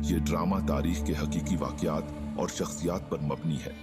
ये ड्रामा तारीख के हकीकी वाक़यात और शख्सियात पर मबनी है।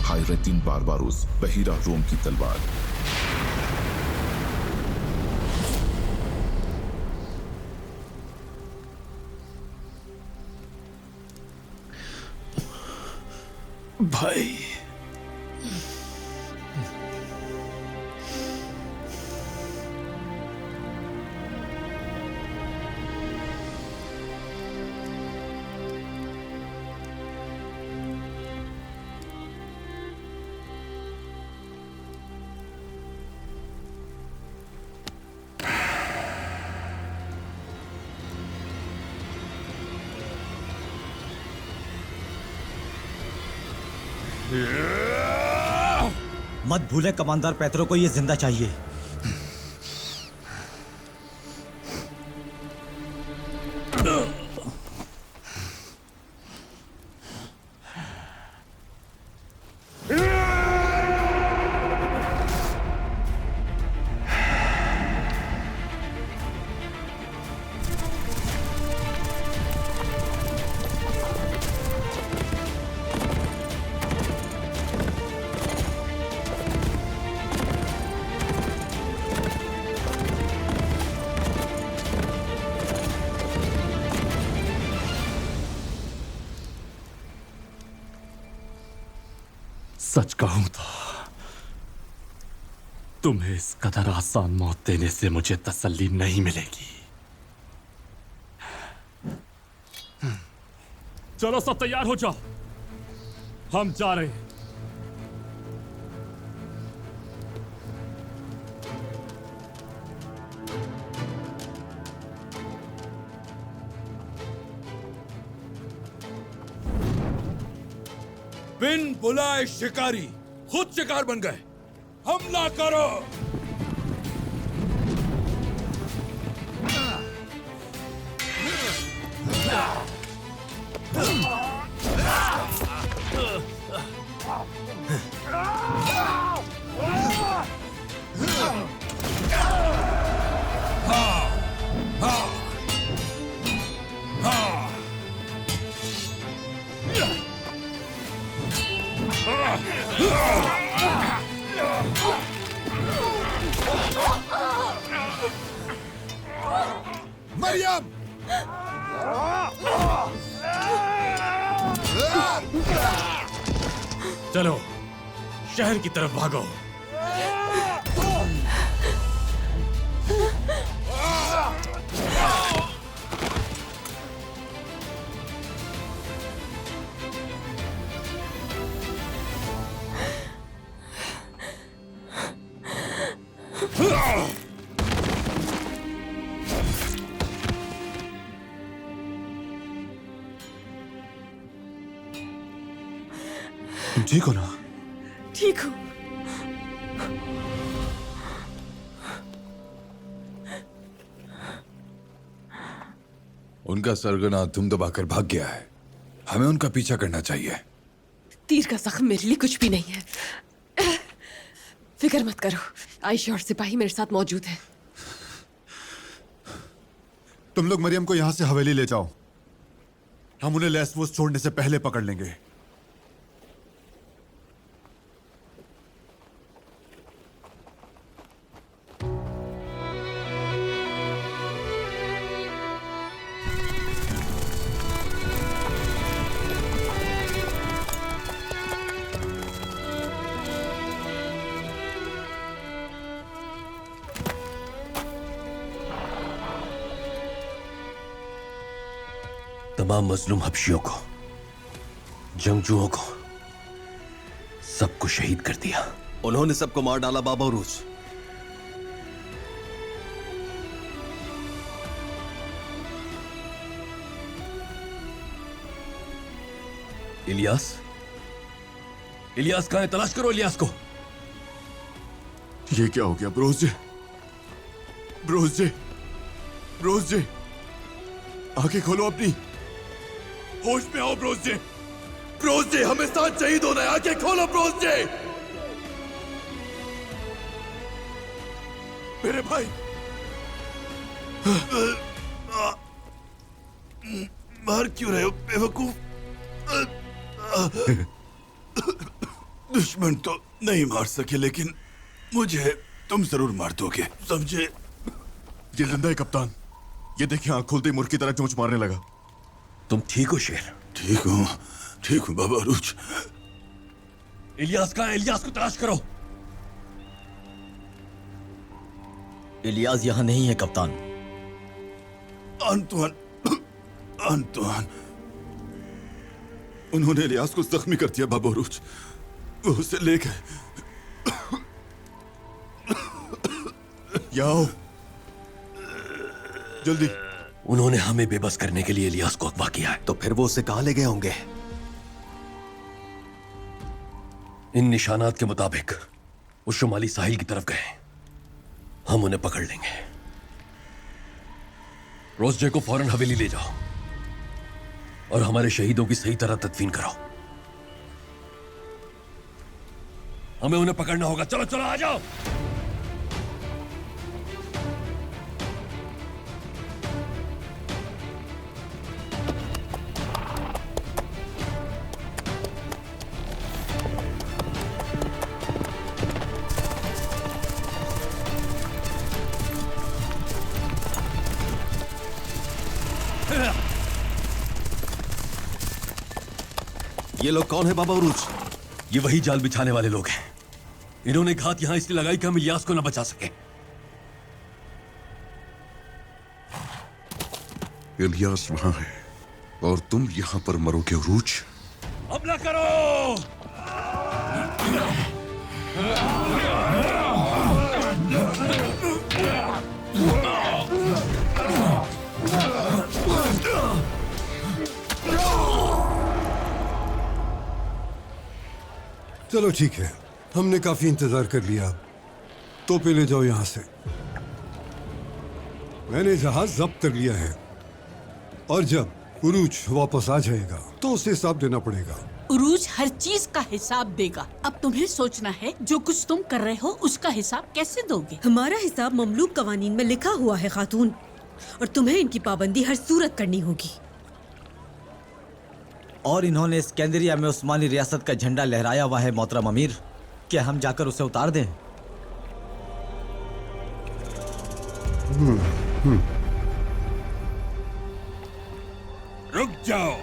हायरतीन बारबारोस, बहीरा रोम की तलवार। भाई, मत भूले कमांडर पेत्रो को ये जिंदा चाहिए। सच कहूं तो तुम्हें इस कदर आसान मौत देने से मुझे तसल्ली नहीं मिलेगी। चलो सब तैयार हो जाओ, हम जा रहे हैं। बिन बुलाए शिकारी खुद शिकार बन गए। हमला करो। मरियम! चलो शहर की तरफ भागो। ठीक हो ना? ठीक हूँ। उनका सरगना दुम दबाकर भाग गया है। हमें उनका पीछा करना चाहिए। तीर का जख्म मेरे लिए कुछ भी नहीं है। फिक्र मत करो, आयशा और सिपाही मेरे साथ मौजूद है। तुम लोग मरियम को यहां से हवेली ले जाओ। हम उन्हें लेसवोस छोड़ने से पहले पकड़ लेंगे। तमाम मजलूम हबशियों को, जंगजुओं को, सबको शहीद कर दिया। उन्होंने सबको मार डाला बाबा उरूज। इलियास, इलियास कहां है? तलाश करो इलियास को। ये क्या हो गया ब्रोजे? ब्रोजे, ब्रोजे, आंखें खोलो अपनी। होश में आओ ब्रोजे। ब्रोजे, हमें साथ शहीद होना है। आंखें खोलो ब्रोजे। मेरे भाई, मार क्यों रहे हो बेवकूफ? दुश्मन तो नहीं मार सके, लेकिन मुझे तुम जरूर मार दोगे, समझे? ये जिंदा है कप्तान। ये देखिए, आंख खोलते ही मुर्ग की तरह चोंच मारने लगा। तुम ठीक हो शेर? ठीक हूँ बाबा उरूज। इलियास कहां है? इलियास को तलाश करो। इलियास यहाँ नहीं है कप्तान। अंतुआन, उन्होंने इलियास को जख्मी कर दिया बाबा उरूज। वो उसे ले गए। आओ जल्दी। उन्होंने हमें बेबस करने के लिए इलियास को अगवा किया है। तो फिर वो उसे कहां ले गए होंगे? इन निशानात के मुताबिक वो शुमाली साहिल की तरफ गए। हम उन्हें पकड़ लेंगे। रोज़जे को फौरन हवेली ले जाओ और हमारे शहीदों की सही तरह तदफीन कराओ। हमें उन्हें पकड़ना होगा। चलो चलो, आ जाओ। ये लोग कौन है बाबा उरूज? ये वही जाल बिछाने वाले लोग हैं। इन्होंने घात यहां इसलिए लगाई कि हम इलियास को न बचा सके। इलियास वहां है और तुम यहां पर मरोगे उरूज। हमला करो! चलो ठीक है, हमने काफी इंतजार कर लिया। तोपे ले जाओ यहां से। मैंने जहाज जब्त कर लिया है और जब उरूज वापस आ जाएगा तो उसे हिसाब देना पड़ेगा। उरूज हर चीज का हिसाब देगा। अब तुम्हें सोचना है जो कुछ तुम कर रहे हो उसका हिसाब कैसे दोगे। हमारा हिसाब ममलूक कवानीन में लिखा हुआ है खातून, और तुम्हें इनकी पाबंदी हर सूरत करनी होगी। और इन्होंने स्कंदरिया में उस्मानी रियासत का झंडा लहराया हुआ है मोहतरम अमीर। क्या हम जाकर उसे उतार दें? रुक जाओ।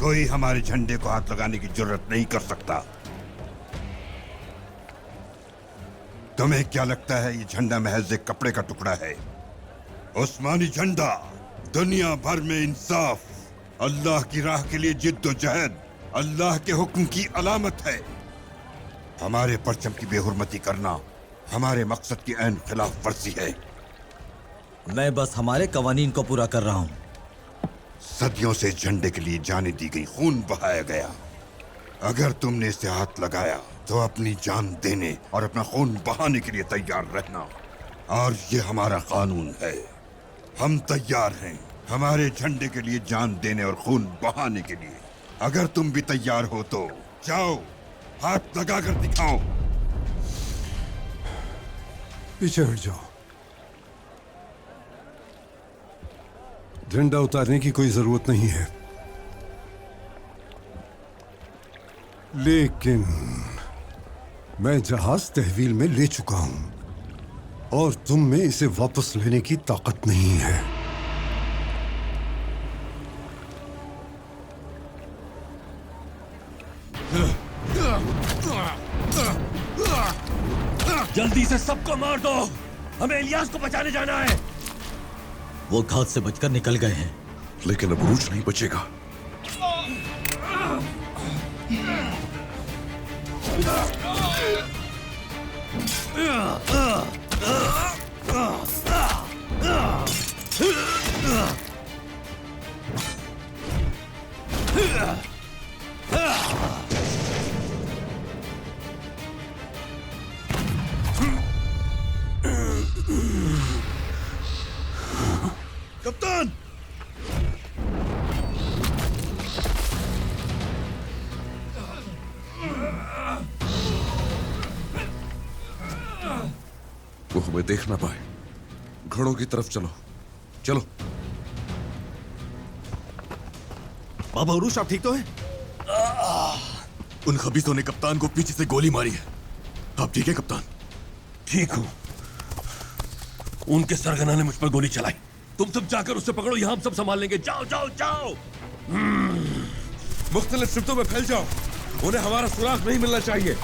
कोई हमारे झंडे को हाथ लगाने की जरूरत नहीं कर सकता। तुम्हें क्या लगता है ये झंडा महज एक कपड़े का टुकड़ा है? उस्मानी झंडा दुनिया भर में इंसाफ, अल्लाह की राह के लिए जिद्दोजहद, अल्लाह के हुक्म की अलामत है। हमारे परचम की बेहुरमती करना हमारे मकसद की ऐन खिलाफ वर्जी है। मैं बस हमारे कवानीन को पूरा कर रहा हूं। सदियों से झंडे के लिए जाने दी गई, खून बहाया गया। अगर तुमने इसे हाथ लगाया तो अपनी जान देने और अपना खून बहाने के लिए तैयार रहना। और ये हमारा कानून है। हम तैयार हैं हमारे झंडे के लिए जान देने और खून बहाने के लिए। अगर तुम भी तैयार हो तो जाओ, हाथ लगाकर दिखाओ। पीछे हट जाओ। झंडा उतारने की कोई जरूरत नहीं है, लेकिन मैं जहाज तहवील में ले चुका हूं और तुम में इसे वापस लेने की ताकत नहीं है। जल्दी से सबको मार दो, हमें इलियास को बचाने जाना है। वो घात से बचकर निकल गए हैं, लेकिन अब उरूज नहीं बचेगा। कप्तान, वो हमें देख ना पाए। घोड़ों की तरफ चलो, चलो। बाबा उरूज, आप ठीक तो हैं? उन खबीसों ने कप्तान को पीछे से गोली मारी है। आप ठीक है कप्तान? ठीक हूं। उनके सरगना ने मुझ पर गोली चलाई। तुम सब जाकर उसे पकड़ो, यहां हम सब संभाल लेंगे। जाओ जाओ जाओ। मुख्तलिफ शिफ्टों में फैल जाओ, उन्हें हमारा सुराग नहीं मिलना चाहिए।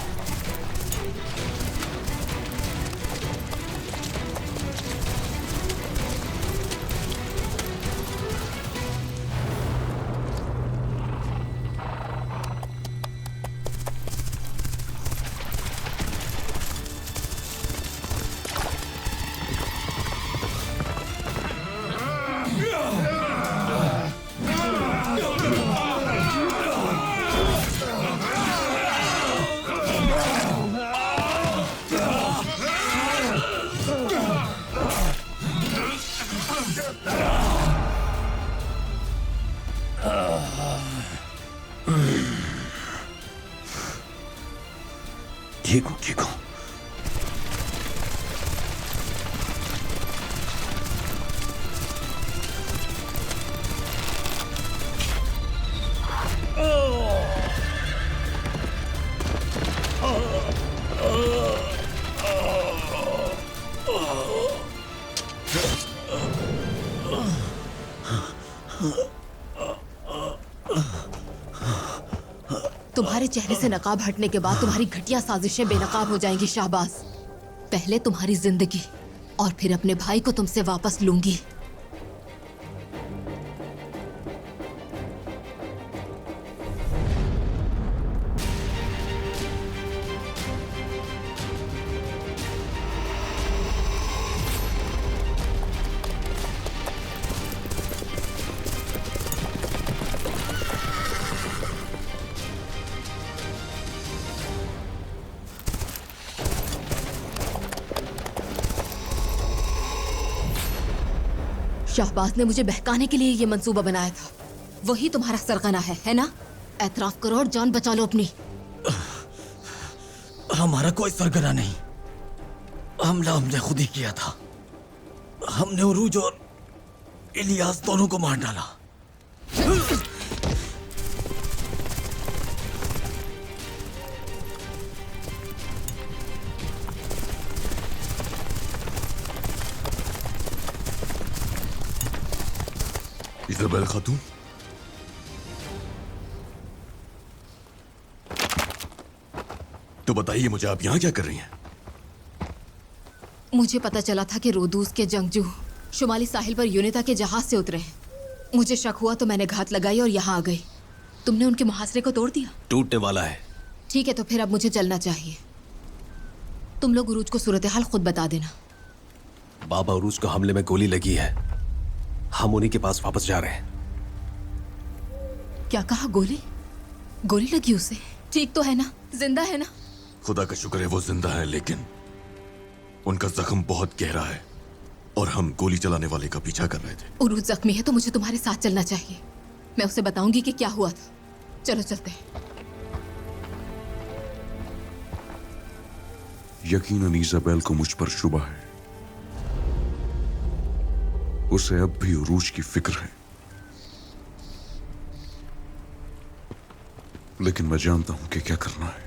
ठीक हूं, ठीक हूं। तुम्हारे चेहरे से नकाब हटने के बाद तुम्हारी घटिया साजिशें बेनकाब हो जाएंगी शाहबाज। पहले तुम्हारी जिंदगी और फिर अपने भाई को तुमसे वापस लूंगी। शाहबाज ने मुझे बहकाने के लिए ये मंसूबा बनाया था। वही तुम्हारा सरगना है ना? एतराफ करो और जान बचा लो अपनी। हमारा कोई सरगना नहीं, हमला हमने खुद ही किया था। हमने उरूज और इलियास दोनों को मार डाला। इज़ाबेल खातून, तो बताइए मुझे, आप यहां क्या कर रही हैं? मुझे पता चला था कि रोदूस के जंगजू शुमाली साहिल पर यूनिता के जहाज से उतरे हैं। मुझे शक हुआ तो मैंने घात लगाई और यहाँ आ गई। तुमने उनके मुहासरे को तोड़ दिया? टूटने वाला है। ठीक है, तो फिर अब मुझे चलना चाहिए। तुम लोग उरूज को सूरत हाल खुद बता देना। बाबा उरूज को हमले में गोली लगी है, हम उन्हीं के पास वापस जा रहे हैं। क्या कहा? गोली? गोली लगी उसे? ठीक तो है ना? जिंदा है ना? खुदा का शुक्र है वो जिंदा है, लेकिन उनका जख्म बहुत गहरा है। और हम गोली चलाने वाले का पीछा कर रहे थे। उरूज जख्मी है तो मुझे तुम्हारे साथ चलना चाहिए। मैं उसे बताऊंगी कि क्या हुआ था। चलो चलते हैं। यकीनन इजाबेल को मुझ पर शुबा है। उसे अब भी उरूज की फिक्र है, लेकिन मैं जानता हूं कि क्या करना है।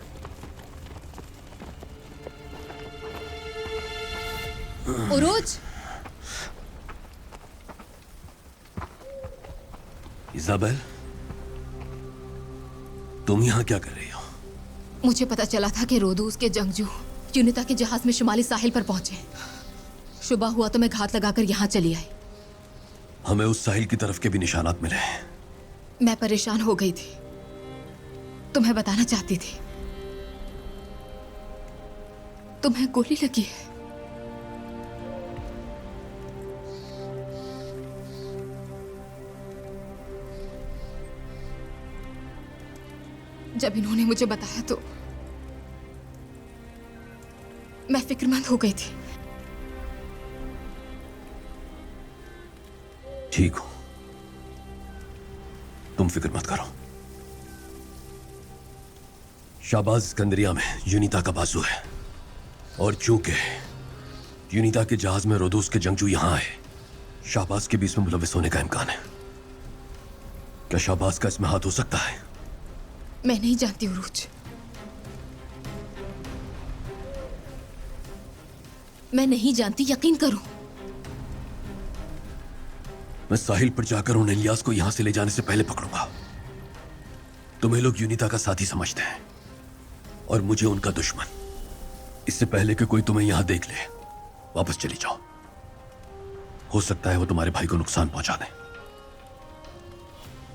उरूज, इजाबेल, तुम यहां क्या कर रही हो? मुझे पता चला था कि रोदूस के जंगजू यूनिता के जहाज में शुमाली साहिल पर पहुंचे। सुबह हुआ तो मैं घात लगाकर यहां चली आई। हमें उस साहिल की तरफ के भी निशानात मिले हैं। मैं परेशान हो गई थी, तुम्हें बताना चाहती थी। तुम्हें गोली लगी है। जब इन्होंने मुझे बताया तो मैं फिक्रमंद हो गई थी। ठीक हो, तुम फिक्र मत करो। शाहबाज सिकंदरिया में यूनिता का बाजू है, और चूंकि यूनिता के जहाज में रोदूस के जंगजू यहां आए, शाहबाज के भी इसमें मुलविस होने का इम्कान है। क्या शाहबाज का इसमें हाथ हो सकता है? मैं नहीं जानती उरूज, मैं नहीं जानती, यकीन करो। मैं साहिल पर जाकर उन इलियास को यहां से ले जाने से पहले पकड़ूंगा। तुम्हें लोग यूनिता का साथी समझते हैं और मुझे उनका दुश्मन। इससे पहले कि कोई तुम्हें यहां देख ले, वापस चली जाओ। हो सकता है वो तुम्हारे भाई को नुकसान पहुंचा दें।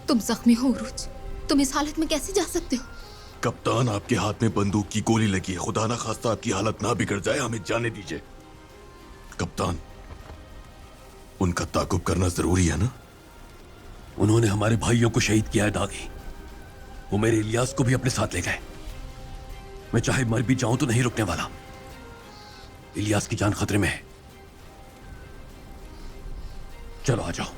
तुम जख्मी हो उरूज, तुम इस हालत में कैसे जा सकते हो? कप्तान, आपके हाथ में बंदूक की गोली लगी है। खुदा ना खास्ता आपकी हालत ना बिगड़ जाए, हमें जाने दीजिए। कप्तान, उनका ताकुब करना जरूरी है ना? उन्होंने हमारे भाइयों को शहीद किया है दागी। वो मेरे इलियास को भी अपने साथ ले गए। मैं चाहे मर भी जाऊं तो नहीं रुकने वाला। इलियास की जान खतरे में है। चलो आ जाओ।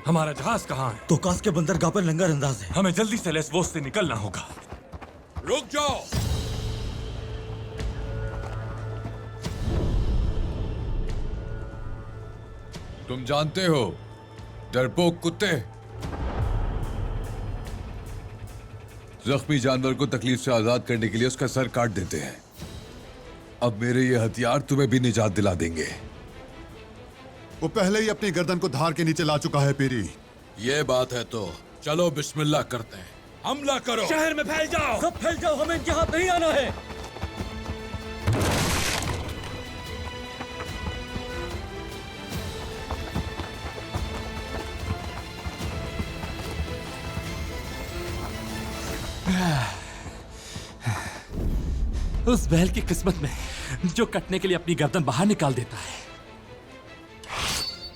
हमारा जहाज कहाँ है? तोकास के बंदरगाह पर लंगर अंदाज है। हमें जल्दी से लेस्बोस से निकलना होगा। रुक जाओ। तुम जानते हो, डरपोक कुत्ते जख्मी जानवर को तकलीफ से आजाद करने के लिए उसका सर काट देते हैं। अब मेरे ये हथियार तुम्हें भी निजात दिला देंगे। वो पहले ही अपनी गर्दन को धार के नीचे ला चुका है पीरी। ये बात है तो चलो बिस्मिल्लाह करते हैं। हमला करो। शहर में फैल जाओ, सब फैल जाओ, हमें इनके हाथ नहीं आना है। उस बैल की किस्मत में जो कटने के लिए अपनी गर्दन बाहर निकाल देता है,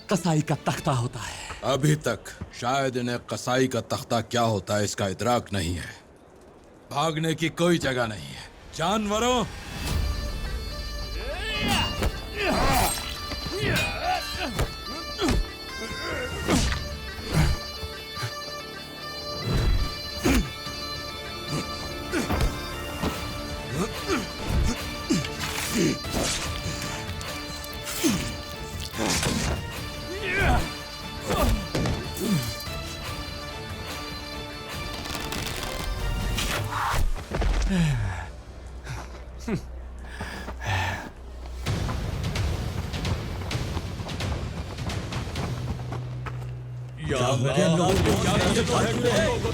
कसाई का तख्ता होता है। अभी तक शायद इन्हें कसाई का तख्ता क्या होता है इसका इदराक नहीं है। भागने की कोई जगह नहीं है जानवरों।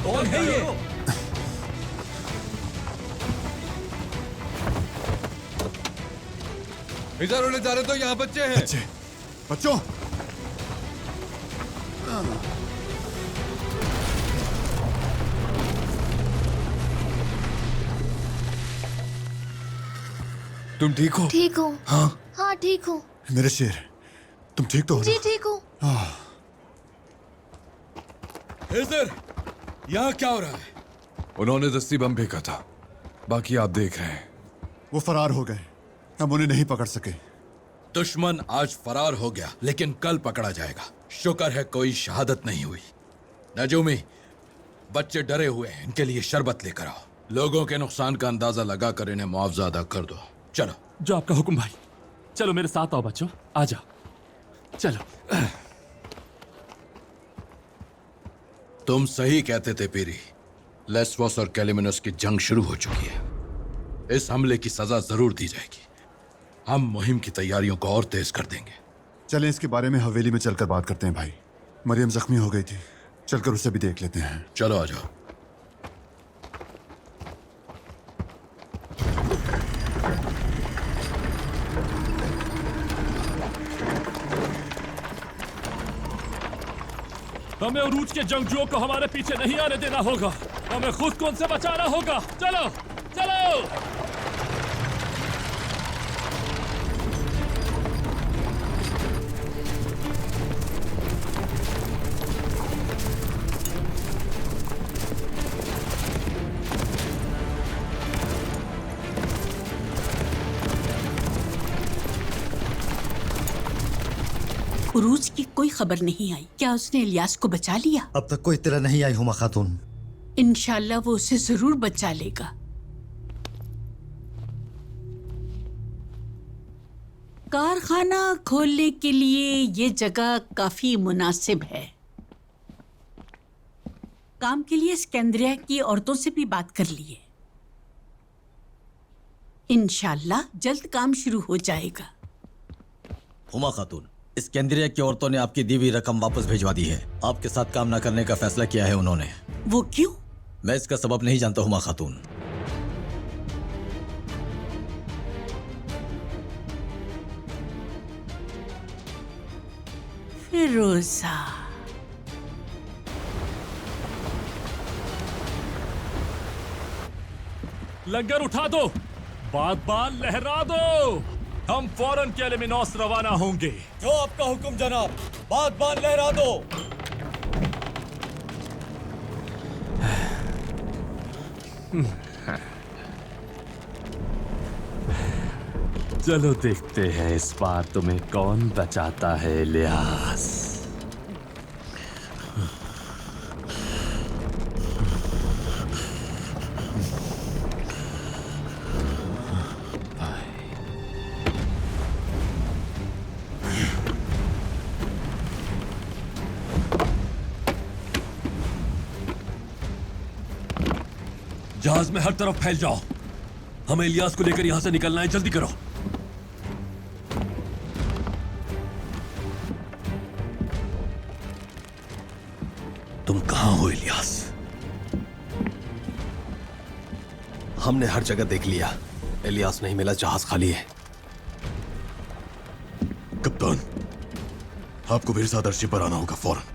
कौन है ये? इधर उन्हें जा रहे तो यहाँ बच्चे हैं। बच्चों, तुम ठीक हो? ठीक हूँ। हाँ हाँ ठीक हूँ। मेरे शेर, तुम ठीक तो हो ना? जी ठीक हूँ। हेजर, यहाँ क्या हो रहा है? उन्होंने दस्ती बम फेंका था, बाकी आप देख रहे हैं। वो फरार हो गए, हम उन्हें नहीं पकड़ सके। दुश्मन आज फरार हो गया, लेकिन कल पकड़ा जाएगा। शुक्र है कोई शहादत नहीं हुई। नजूमी, बच्चे डरे हुए हैं, इनके लिए शरबत लेकर आओ। लोगों के नुकसान का अंदाजा लगाकर इन्हें मुआवजा अदा कर दो। चलो। जो आपका हुक्म भाई। चलो मेरे साथ आओ बच्चों, आ जाओ। चलो। तुम सही कहते थे पीरी। लेस्वोस और कैलिमिनस की जंग शुरू हो चुकी है। इस हमले की सजा जरूर दी जाएगी। हम मुहिम की तैयारियों को और तेज कर देंगे। चलें इसके बारे में हवेली में चलकर बात करते हैं भाई। मरियम जख्मी हो गई थी, चलकर उसे भी देख लेते हैं। चलो आ जाओ। हमें उरूज के जंगजुओं को हमारे पीछे नहीं आने देना होगा। हमें खुद को उनसे बचाना होगा। चलो चलो। उरूज की कोई खबर नहीं आई। क्या उसने इलियास को बचा लिया? अब तक कोई इत्तला नहीं आई हुमा खातून। इंशाल्लाह वो उसे जरूर बचा लेगा। कारखाना खोलने के लिए ये जगह काफी मुनासिब है। काम के लिए स्कंदरिया की औरतों से भी बात कर लिए। इंशाल्लाह जल्द काम शुरू हो जाएगा। हुमा खातून, स्कंदरिया की औरतों ने आपकी दी हुई रकम वापस भिजवा दी है। आपके साथ काम न करने का फैसला किया है उन्होंने। वो क्यों? मैं इसका सबब नहीं जानता हुमा खातून। फिरोजा, लंगर उठा दो, बात लहरा दो। हम फौरन कैलिमिनोस रवाना होंगे। जो आपका हुक्म जनाब। बात लहरा दो। चलो देखते हैं इस बार तुम्हें कौन बचाता है इलियास। जहाज में हर तरफ फैल जाओ। हमें इलियास को लेकर यहां से निकलना है, जल्दी करो। तुम कहां हो इलियास? हमने हर जगह देख लिया, इलियास नहीं मिला, जहाज खाली है। कप्तान, आपको मेरे साथ अर्शी पर आना होगा फौरन।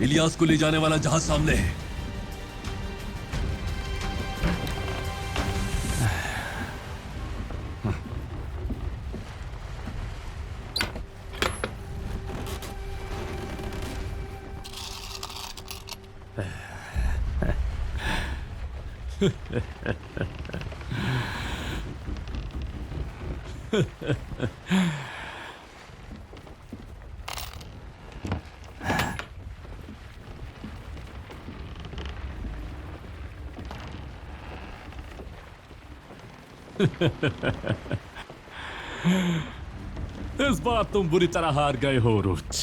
इलियास को ले जाने वाला जहाज सामने है। इस बार तुम बुरी तरह हार गए हो उरूज।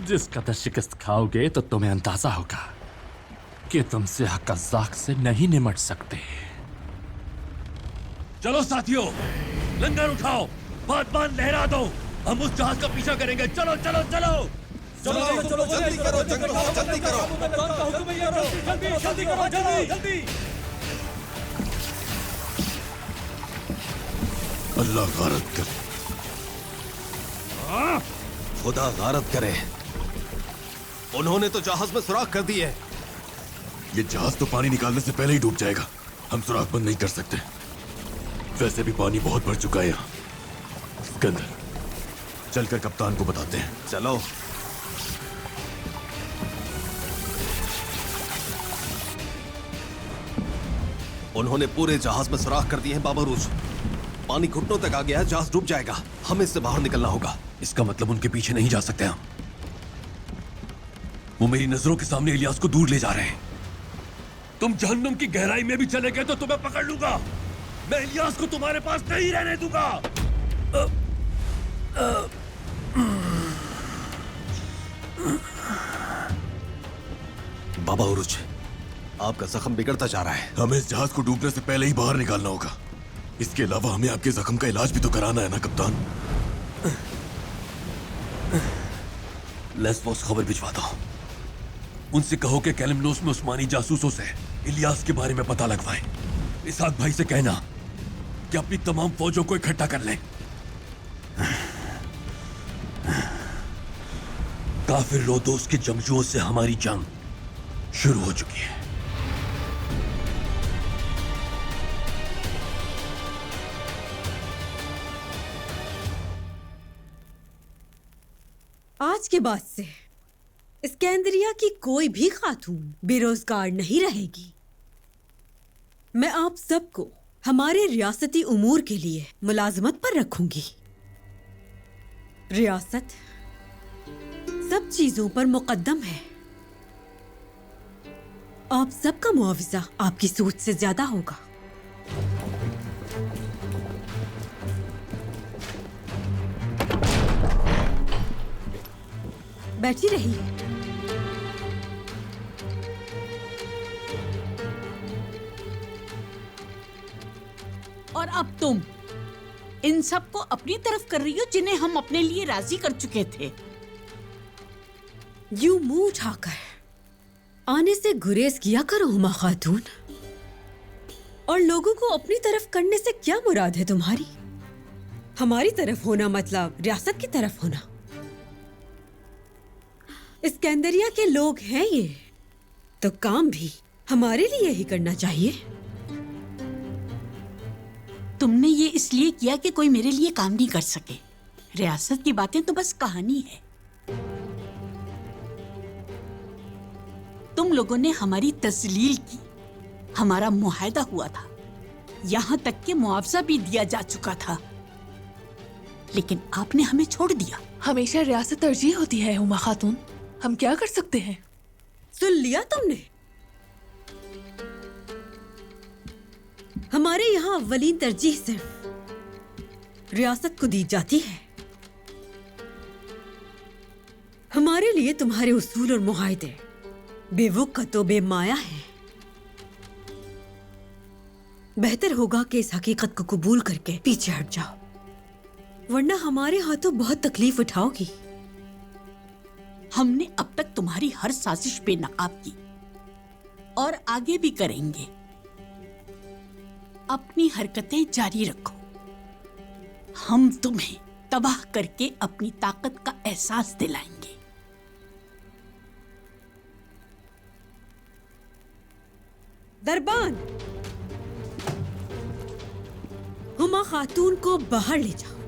जिस कदर शिकस्त खाओगे तो तुम्हें अंदाजा होगा कि तुमसे हक़-ज़ाक़ से नहीं निमट सकते। चलो साथियों, लंगर उठाओ, बात लहरा दो। हम उस जहाज का पीछा करेंगे। चलो चलो चलो चलो चलो, जल्दी करो, जल्दी करो। अल्लाह गारत करे। खुदा गारत करे। उन्होंने तो जहाज में सुराख कर दी है। ये जहाज तो पानी निकालने से पहले ही डूब जाएगा। हम सुराख बंद नहीं कर सकते। वैसे भी पानी बहुत बढ़ चुका है यहाँ। सिकंदर, चलकर कप्तान को बताते हैं। चलो। उन्होंने पूरे जहाज में सुराख कर दिए हैं बाबा रूज। पानी घुटनों तक आ गया है, जहाज डूब जाएगा। हमें इससे बाहर निकलना होगा। इसका मतलब उनके पीछे नहीं जा सकते हम। वो मेरी नजरों के सामने इलियास को दूर ले जा रहे हैं। तुम जहन्नुम की गहराई में भी चले गए तो तुम्हें पकड़ लूंगा। मैं इलियास को तुम्हारे पास नहीं रहने दूंगा। बाबा उरुज, आपका जख्म बिगड़ता जा रहा है। हमें इस जहाज को डूबने से पहले ही बाहर निकालना होगा। इसके अलावा हमें आपके जख्म का इलाज भी तो कराना है ना कप्तान। लेस्बोस खबर भिजवाता हूं। उनसे कहो कि कैलिमनोस में उस्मानी जासूसों से इलियास के बारे में पता लगवाएं। इसाक भाई से कहना कि अपनी तमाम फौजों को इकट्ठा कर लें। काफिर रोदोस के जंगजुओं से हमारी जंग शुरू हो चुकी है। आज के बाद से स्कैंदरिया की कोई भी खातून बेरोजगार नहीं रहेगी। मैं आप सबको हमारे रियासती उमूर के लिए मुलाजमत पर रखूंगी। रियासत सब चीजों पर मुकद्दम है। आप सबका मुआवजा आपकी सोच से ज्यादा होगा। बैठी रहिए। और अब तुम इन सब को अपनी तरफ कर रही हो जिन्हें हम अपने लिए राजी कर चुके थे। यूं मुंह उठाकर आने से गुरेज किया करो हुमा खातून। और लोगों को अपनी तरफ करने से क्या मुराद है तुम्हारी? हमारी तरफ होना मतलब रियासत की तरफ होना। स्कैंदरिया के लोग हैं ये, तो काम भी हमारे लिए ही करना चाहिए। तुमने ये इसलिए किया कि कोई मेरे लिए काम नहीं कर सके। रियासत की बातें तो बस कहानी है। तुम लोगों ने हमारी तजलील की, हमारा मुआहदा हुआ था, यहां तक कि मुआवजा भी दिया जा चुका था, लेकिन आपने हमें छोड़ दिया। हमेशा रियासत तरजीह होती है हुमा खातून, हम क्या कर सकते हैं? सुन लिया तुमने? हमारे यहाँ अव्वलीन तरजीह सिर्फ रियासत को दी जाती है। हमारे लिए तुम्हारे उसूल और मुआहदे बेवकत तो बेमाया है। बेहतर होगा कि इस हकीकत को कबूल करके पीछे हट जाओ, वरना हमारे हाथों बहुत तकलीफ उठाओगी। हमने अब तक तुम्हारी हर साजिश बेनकाब की और आगे भी करेंगे। अपनी हरकतें जारी रखो। हम तुम्हें तबाह करके अपनी ताकत का एहसास दिलाएंगे। दरबान, हुमा खातून को बाहर ले जाओ।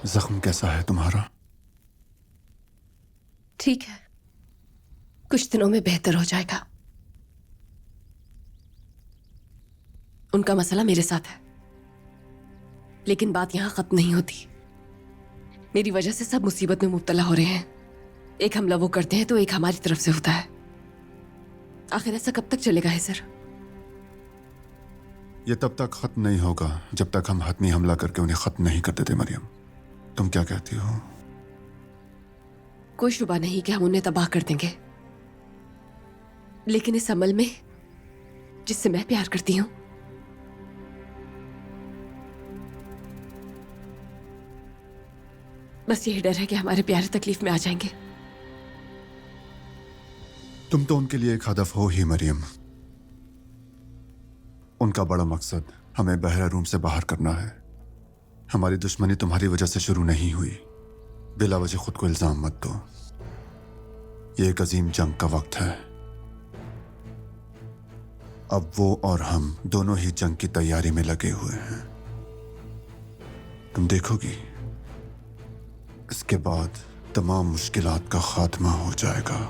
जख्म कैसा है तुम्हारा? ठीक है, कुछ दिनों में बेहतर हो जाएगा। उनका मसला मेरे साथ है, लेकिन बात यहां खत्म नहीं होती। मेरी वजह से सब मुसीबत में मुब्तला हो रहे हैं। एक हमला वो करते हैं तो एक हमारी तरफ से होता है। आखिर ऐसा कब तक चलेगा है सर? ये तब तक खत्म नहीं होगा जब तक हम हतमी हमला करके उन्हें खत्म नहीं कर देते। मरियम, तुम क्या कहती हो? कोई शुबा नहीं कि हम उन्हें तबाह कर देंगे, लेकिन इस अमल में जिससे मैं प्यार करती हूं, बस यही डर है कि हमारे प्यारे तकलीफ में आ जाएंगे। तुम तो उनके लिए एक हदफ हो ही मरियम। उनका बड़ा मकसद हमें बहरा रूम से बाहर करना है। हमारी दुश्मनी तुम्हारी वजह से शुरू नहीं हुई। बिला वजह खुद को इल्जाम मत दो। ये एक अजीम जंग का वक्त है। अब वो और हम दोनों ही जंग की तैयारी में लगे हुए हैं। तुम देखोगी, इसके बाद तमाम मुश्किलात का खात्मा हो जाएगा।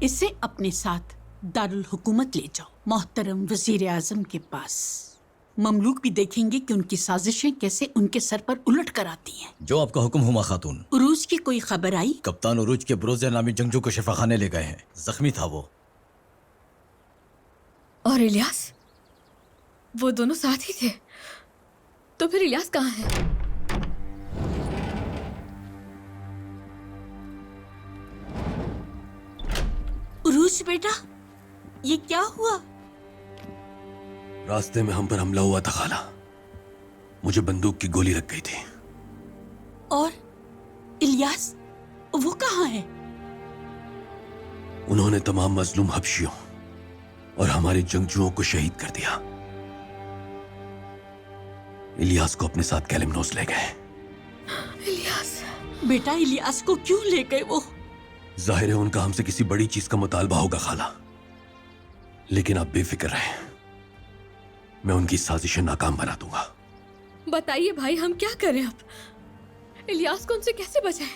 इसे अपने साथ दारुल हुकूमत ले जाओ, मोहतरम वजीर आजम के पास। ममलूक भी देखेंगे कि उनकी साजिशें कैसे उनके सर पर उलट कर आती हैं। जो आपका हुक्म हुमा खातून। उरूज की कोई खबर आई? कप्तान उरूज के ब्रोजे नामी जंगजू को शिफाखाने ले गए हैं। जख्मी था वो। और इलियास? वो दोनों साथ ही थे। तो फिर इलियास कहाँ है? उरूज बेटा, ये क्या हुआ? रास्ते में हम पर हमला हुआ था खाला। मुझे बंदूक की गोली लग गई थी। और इलियास, वो कहाँ है? उन्होंने तमाम मजलूम हबशियों और हमारे जंगजुओं को शहीद कर दिया। इलियास को अपने साथ कैलिमनोस ले गए। इलियास बेटा, इलियास को क्यों ले गए वो? जाहिर है उनका हमसे किसी बड़ी चीज का मुतालबा होगा खाला, लेकिन आप बेफिक्र रहें, मैं उनकी साजिशें नाकाम बना दूंगा। बताइए भाई, हम क्या करें अब? इलियास को उनसे कैसे बचाएं?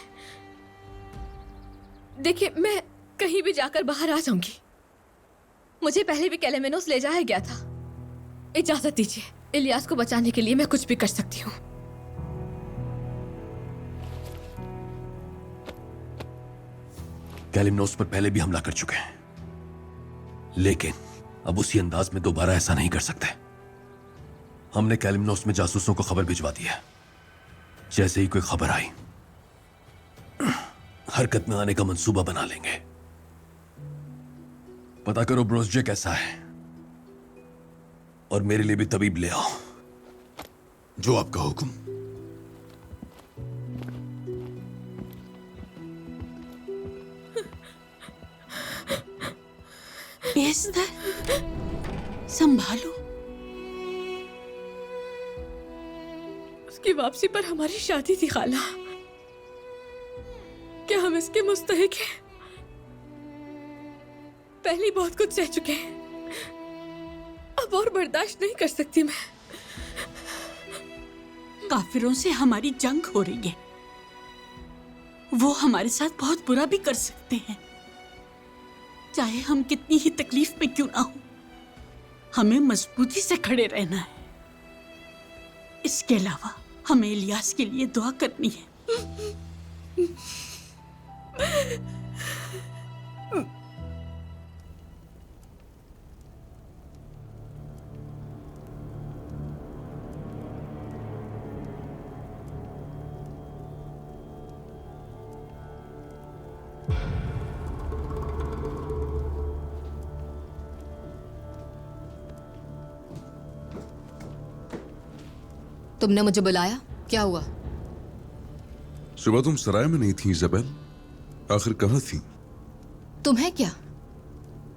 देखिए, मैं कहीं भी जाकर बाहर आ जाऊंगी। मुझे पहले भी कैलेमेनोस ले जाया गया था। इजाजत दीजिए, इलियास को बचाने के लिए मैं कुछ भी कर सकती हूँ। कैलिमनोस पर पहले भी हमला कर चुके हैं, लेकिन अब उसी अंदाज में दोबारा ऐसा नहीं कर सकते। हमने कैलिमनोस में जासूसों को खबर भिजवा दी है। जैसे ही कोई खबर आई, हरकत में आने का मंसूबा बना लेंगे। पता करो ब्रोसजे कैसा है, और मेरे लिए भी तबीब ले आओ। जो आपका हुक्म। बेस्तर, संभालो। उसकी वापसी पर हमारी शादी थी खाला। क्या हम इसके मुस्तहिक हैं? पहले बहुत कुछ सह चुके हैं, अब और बर्दाश्त नहीं कर सकती मैं। काफिरों से हमारी जंग हो रही है। वो हमारे साथ बहुत बुरा भी कर सकते हैं, चाहे हम कितनी ही तकलीफ में क्यों ना हो। हमें मजबूती से खड़े रहना है। इसके अलावा हमें इलियास के लिए दुआ करनी है। तुमने मुझे बुलाया, क्या हुआ? सुबह तुम सराय में नहीं थी इज़ाबेल, आखिर कहाँ थी? तुम्हें क्या?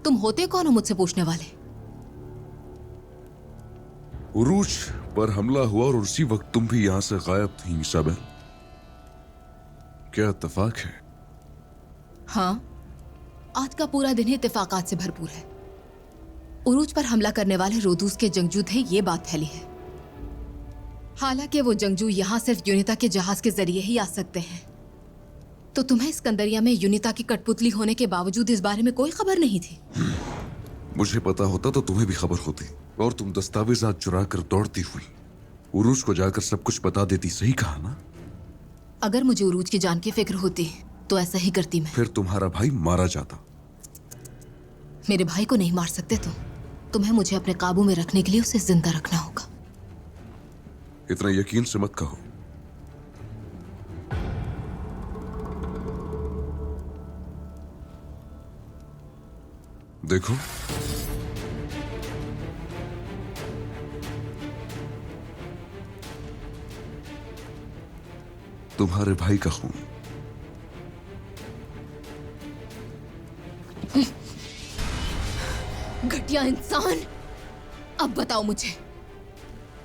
तुम होते कौन हो मुझसे पूछने वाले? उरूज पर हमला हुआ और उसी वक्त तुम भी यहां से गायब थी इज़ाबेल। क्या इत्तेफाक है? हाँ, आज का पूरा दिन ही इत्तेफाकात से भरपूर है। उरूज पर हमला करने वाले रोदूस के जंगजू थे, ये बात फैली है। हालांकि वो जंगजू यहाँ सिर्फ यूनिता के जहाज के जरिए ही आ सकते हैं। तो तुम्हें स्कंदरिया में यूनिता की कठपुतली होने के बावजूद इस बारे में कोई खबर नहीं थी? मुझे पता होता तो तुम्हें भी खबर होती और तुम दस्तावेजात चुरा कर दौड़ती हुई उरूज को जाकर सब कुछ बता देती। सही कहा ना? अगर मुझे उरूज की जान की फिक्र होती तो ऐसा ही करती मैं। फिर तुम्हारा भाई मारा जाता। मेरे भाई को नहीं मार सकते तुम। तुम्हें मुझे अपने काबू में रखने के लिए उसे जिंदा रखना होगा। इतना यकीन से मत कहो। देखो, तुम्हारे भाई का खून घटिया इंसान, अब बताओ मुझे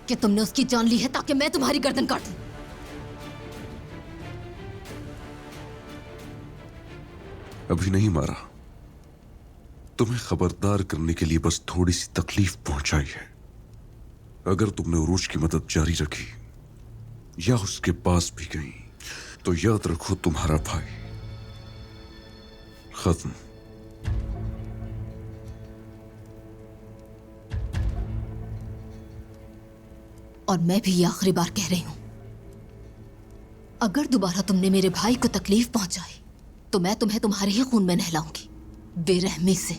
कि तुमने उसकी जान ली है ताकि मैं तुम्हारी गर्दन काटूं। अभी नहीं मारा, तुम्हें खबरदार करने के लिए बस थोड़ी सी तकलीफ पहुंचाई है। अगर तुमने उरूज की मदद जारी रखी या उसके पास भी गई तो याद रखो तुम्हारा भाई खत्म। और मैं भी ये आखिरी बार कह रही हूं, अगर दोबारा तुमने मेरे भाई को तकलीफ पहुंचाई तो मैं तुम्हें तुम्हारे ही खून में नहलाऊंगी, बेरहमी से।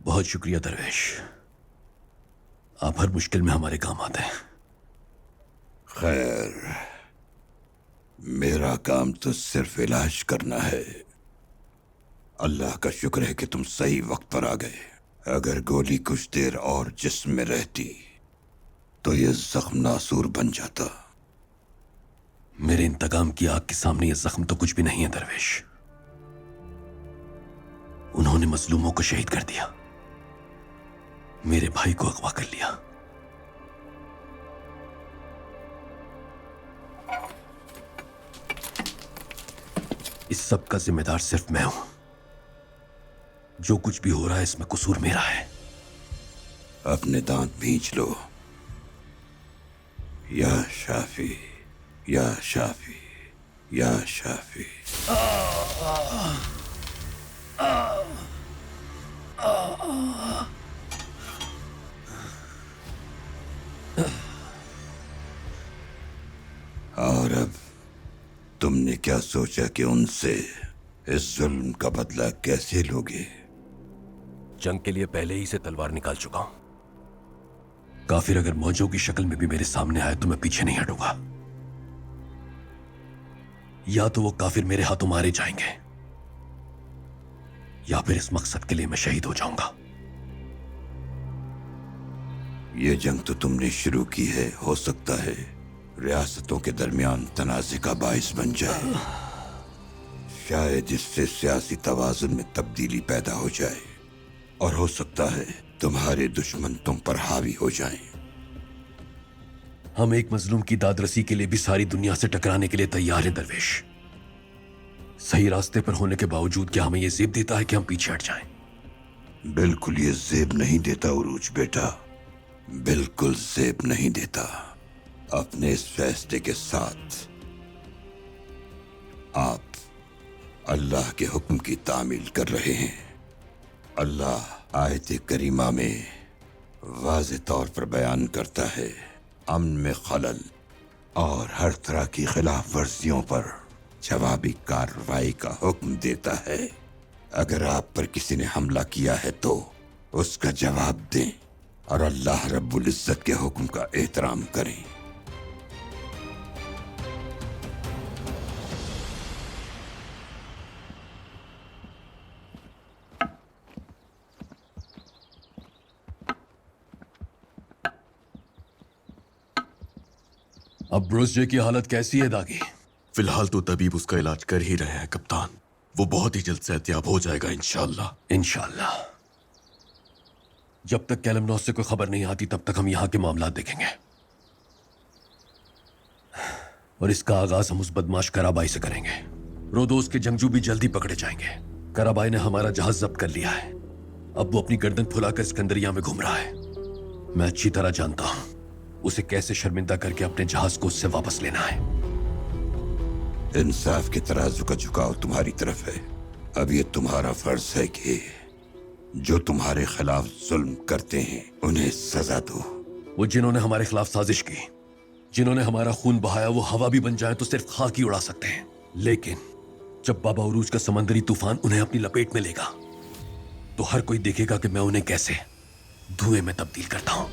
बहुत शुक्रिया दरवेश, आप हर मुश्किल में हमारे काम आते हैं। खैर, मेरा काम तो सिर्फ इलाज करना है। अल्लाह का शुक्र है कि तुम सही वक्त पर आ गए। अगर गोली कुछ देर और जिस्म में रहती तो ये जख्म नासूर बन जाता। मेरे इंतकाम की आग के सामने ये जख्म तो कुछ भी नहीं है दरवेश। उन्होंने मजलूमों को शहीद कर दिया, मेरे भाई को अगवा कर लिया। इस सब का जिम्मेदार सिर्फ मैं हूं। जो कुछ भी हो रहा है इसमें कसूर मेरा है। अपने दांत भींच लो। या शाफी, या शाफी, या शाफी। और अब तुमने क्या सोचा कि उनसे इस जुल्म का बदला कैसे लोगे? जंग के लिए पहले ही से तलवार निकाल चुका हूं। काफिर अगर मौजों की शक्ल में भी मेरे सामने आए तो मैं पीछे नहीं हटूंगा। या तो वो काफिर मेरे हाथों मारे जाएंगे या फिर इस मकसद के लिए मैं शहीद हो जाऊंगा। ये जंग तो तुमने शुरू की है, हो सकता है रियासतों के दरमियान तनाज़े का बाइस बन जाए। शायद इससे सियासी तवाज़ुन में तब्दीली पैदा हो जाए और हो सकता है तुम्हारे दुश्मन तुम पर हावी हो जाएं। हम एक मजलूम की दादरसी के लिए भी सारी दुनिया से टकराने के लिए तैयार हैं दरवेश। सही रास्ते पर होने के बावजूद क्या हमें यह ज़ेब देता है कि हम पीछे हट जाएं? बिल्कुल ये ज़ेब नहीं देता उरूज बेटा, बिल्कुल ज़ेब नहीं देता। अपने इस फैसले के साथ आप अल्लाह के हुक्म की तामील कर रहे हैं। अल्लाह आयत करीमा में वाज़ेह तौर पर बयान करता है, अमन में खलल और हर तरह की खिलाफ वर्जियों पर जवाबी कार्रवाई का हुक्म देता है। अगर आप पर किसी ने हमला किया है तो उसका जवाब दें और अल्लाह रब्बुल इज्जत के हुक्म का एहतराम करें। अब ब्रूस की हालत कैसी है दागी? फिलहाल तो तबीब उसका इलाज कर ही रहे हैं कप्तान। वो बहुत ही जल्द सेहतयाब हो जाएगा इंशाअल्लाह। इंशाअल्लाह। जब तक कैलम नॉस से कोई खबर नहीं आती तब तक हम यहाँ के मामला देखेंगे। और इसका आगाज हम उस बदमाश कराबाई से करेंगे। रोदोस के जंगजू भी जल्दी पकड़े जाएंगे। कराबाई ने हमारा जहाज जब्त कर लिया है। अब वो अपनी गर्दन फुलाकर सिकंदरिया में घूम रहा है। मैं अच्छी तरह जानता हूं उसे कैसे शर्मिंदा करके अपने जहाज को उससे वापस लेना है। इंसाफ के तराजू का झुकाव तुम्हारी तरफ है। अब ये तुम्हारा फर्ज है कि जो तुम्हारे खिलाफ जुल्म करते हैं उन्हें सजा दो। वो जिन्होंने हमारे खिलाफ साजिश की, जिन्होंने हमारा खून बहाया, वो हवा भी बन जाए तो सिर्फ खाक ही उड़ा सकते हैं। लेकिन जब बाबा उरूज का समंदरी तूफान उन्हें अपनी लपेट में लेगा तो हर कोई देखेगा कि मैं उन्हें कैसे धुएं में तब्दील करता हूं।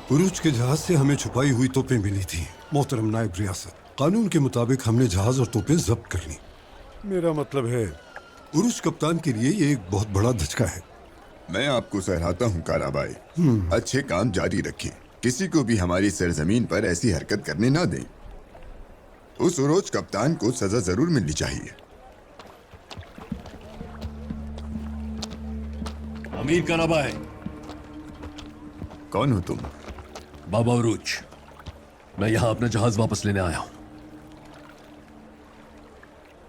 उरूज के जहाज से हमें छुपाई हुई तोपें मिली थी मोहतरम नायब रियासत। कानून के मुताबिक हमने जहाज और तोपें जब्त कर ली। मेरा मतलब है उरूज कप्तान के लिए ये एक बहुत बड़ा धचका है। मैं आपको सराहता हूँ काराबाई, अच्छे काम जारी रखें। किसी को भी हमारी सरजमीन पर ऐसी हरकत करने ना दें। उस उरूज कप्तान को सजा जरूर मिलनी चाहिए। अमीर काराबाई। कौन हो तुम? बाबा उरूज, मैं यहाँ अपना जहाज वापस लेने आया हूँ।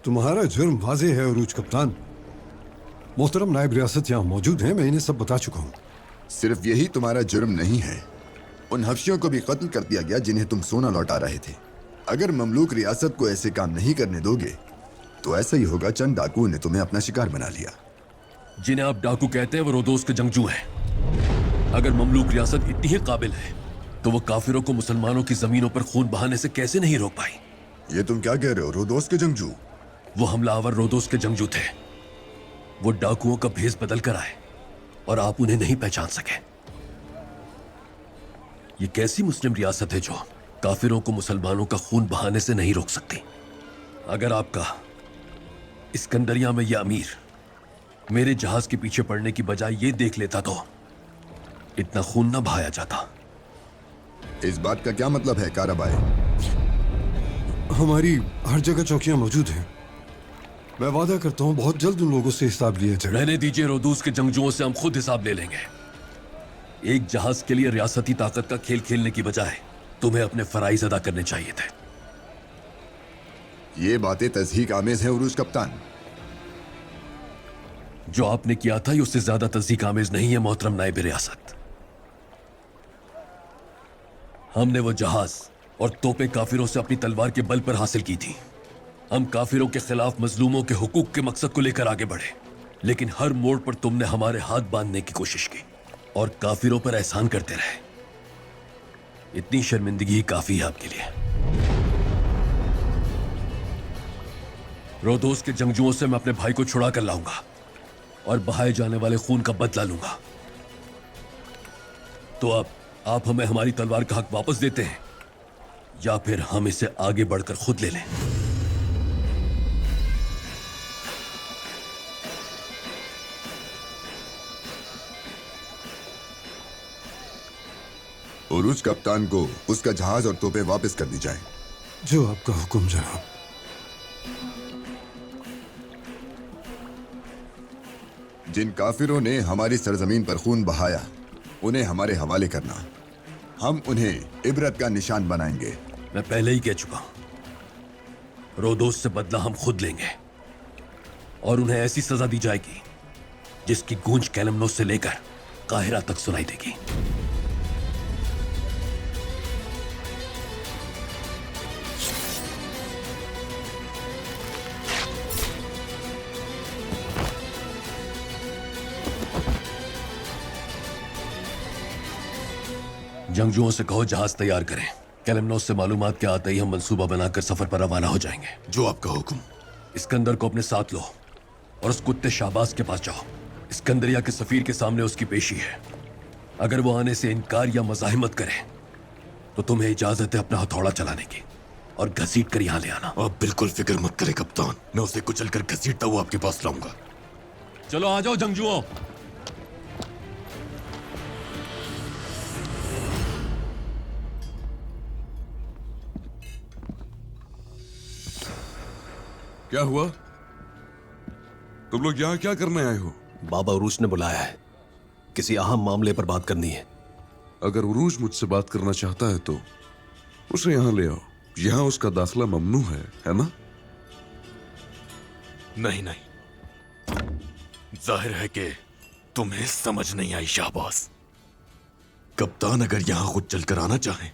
तुम्हारा जुर्म वाज़ेह है उरूज कप्तान। मोहतरम नायब रियासत यहाँ मौजूद हैं, मैं इन्हें सब बता चुका हूँ। सिर्फ यही तुम्हारा जुर्म नहीं है, उन हफ्शियों को भी कत्ल कर दिया गया जिन्हें तुम सोना लौटा रहे थे। अगर ममलूक रियासत को ऐसे काम नहीं करने दोगे तो ऐसा ही होगा, चंद डाकुओं ने तुम्हें अपना शिकार बना लिया। जिन्हें आप डाकू कहते हैं वो रोदोस के जंगजू हैं। अगर ममलूक रियासत इतनी ही काबिल है तो वो काफिरों को मुसलमानों की जमीनों पर खून बहाने से कैसे नहीं रोक पाई? ये तुम क्या कह रहे हो? रोदोस के जंगजू? वो हमलावर रोदोस के जंगजू थे। वो डाकुओं का भेष बदल कर आए और आप उन्हें नहीं पहचान सके। ये कैसी मुस्लिम रियासत है जो काफिरों को मुसलमानों का खून बहाने से नहीं रोक सकती? अगर आपका इस्कंदरिया में यह अमीर मेरे जहाज के पीछे पड़ने की बजाय ये देख लेता तो इतना खून न बहाया जाता। इस बात का क्या मतलब है काराबाई? हमारी हर जगह चौकियां मौजूद हैं। मैं वादा करता हूँ बहुत जल्द उन लोगों से हिसाब लिया जाएगा। रहने दीजिए, रोदूस के जंगजुओं से हम खुद हिसाब ले लेंगे। एक जहाज के लिए रियासती ताकत का खेल खेलने की बजाय तुम्हें अपने फराइज अदा करने चाहिए थे। ये बातें तस्दीक आमेज है उरूज कप्तान। जो आपने किया था ये उससे ज्यादा तस्दीक आमेज नहीं है मोहतरम नायब रियासत। हमने वो जहाज और तोपें काफिरों से अपनी तलवार के बल पर हासिल की थी। हम काफिरों के खिलाफ मजलूमों के हुकूक के मकसद को लेकर आगे बढ़े, लेकिन हर मोड़ पर तुमने हमारे हाथ बांधने की कोशिश की और काफिरों पर एहसान करते रहे। इतनी शर्मिंदगी ही काफी है आपके लिए। रोदोस के जंगजुओं से मैं अपने भाई को छुड़ा कर लाऊंगा और बहाए जाने वाले खून का बदला लूंगा। तो अब आप हमें हमारी तलवार का हक वापस देते हैं या फिर हम इसे आगे बढ़कर खुद ले लें? उरूज कप्तान को उसका जहाज और तोपें वापस कर दी जाएं। जो आपका हुक्म जनाब। जिन काफिरों ने हमारी सरजमीन पर खून बहाया उन्हें हमारे हवाले करना। हम उन्हें इबरत का निशान बनाएंगे। मैं पहले ही कह चुका हूं, रोदोस से बदला हम खुद लेंगे और उन्हें ऐसी सजा दी जाएगी जिसकी गूंज कैलमनोस से लेकर काहिरा तक सुनाई देगी। जंगजुओं से कहो जहाज तैयार करें। कैलमनोस से मालूमात के आते ही हम मंसूबा बनाकर सफर पर रवाना हो जाएंगे। जो आपका हुक्म। इस्कंदर को अपने साथ लो और उस कुत्ते शाहबाज के पास जाओ। इस्कंदरिया के सफीर के सामने उसकी पेशी है। अगर वो आने से इनकार या मज़ाहिमत करे तो तुम्हें इजाजत है अपना हथौड़ा चलाने की और घसीट कर यहाँ ले आना। आप बिल्कुल फिक्र मत करें कप्तान, मैं उसे कुचल कर घसीटता हुआ आपके पास लाऊंगा। चलो आ जाओ जंगजुओं। क्या हुआ? तुम लोग यहाँ क्या करने आए हो? बाबा उरूज ने बुलाया है, किसी अहम मामले पर बात करनी है। अगर उरूज मुझसे बात करना चाहता है तो उसे यहाँ ले आओ। यहाँ उसका दाखिला ममनू है ना? नहीं नहीं, जाहिर है कि तुम्हें समझ नहीं आई शाहबाज। कप्तान अगर यहाँ खुद चलकर आना चाहें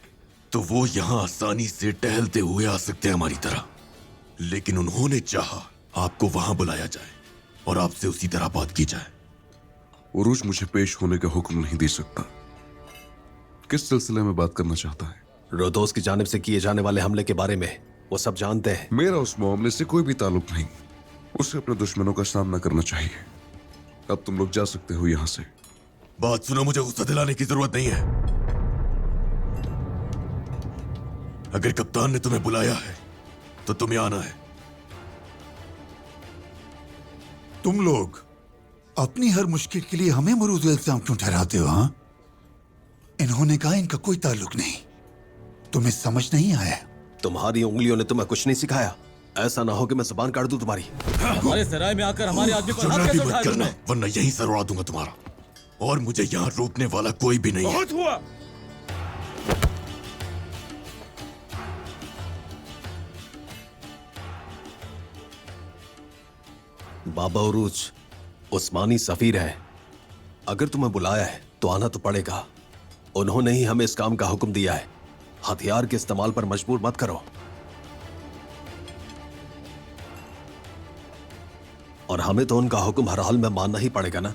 तो वो यहाँ आसानी से टहलते हुए आ सकते हैं हमारी तरह, लेकिन उन्होंने चाहा आपको वहां बुलाया जाए और आपसे उसी तरह बात की जाए। उरूज मुझे पेश होने का हुक्म नहीं दे सकता। किस सिलसिले में बात करना चाहता है? रोदोस की जानिब से किए जाने वाले हमले के बारे में वो सब जानते हैं। मेरा उस मामले से कोई भी ताल्लुक नहीं। उसे अपने दुश्मनों का सामना करना चाहिए। अब तुम लोग जा सकते हो यहाँ से। बात सुनो, मुझे गुस्सा दिलाने की जरूरत नहीं है। अगर कप्तान ने तुम्हें बुलाया है तो तुम्हें आना है। तुम लोग अपनी हर मुश्किल के लिए हमें मरूद इल्जाम क्यों ठहराते हो? हाँ, इन्होंने कहा इनका कोई ताल्लुक नहीं। तुम्हें समझ नहीं आया? तुम्हारी उंगलियों ने तुम्हें कुछ नहीं सिखाया। ऐसा ना हो कि मैं जुबान काट दूं तुम्हारी। हमारे सराय में आकर हमारे आदमी पर हाथ जरा भी कैसे मत उठाया करना, तुमने? वरना यहीं सर उड़ा दूंगा तुम्हारा। और मुझे यहाँ रोकने वाला कोई भी नहीं है। बहुत हुआ। बाबा उरूज उस्मानी सफीर है। अगर तुम्हें बुलाया है तो आना तो पड़ेगा। उन्होंने ही हमें इस काम का हुक्म दिया है। हथियार के इस्तेमाल पर मजबूर मत करो। और हमें तो उनका हुक्म हर हाल में मानना ही पड़ेगा ना।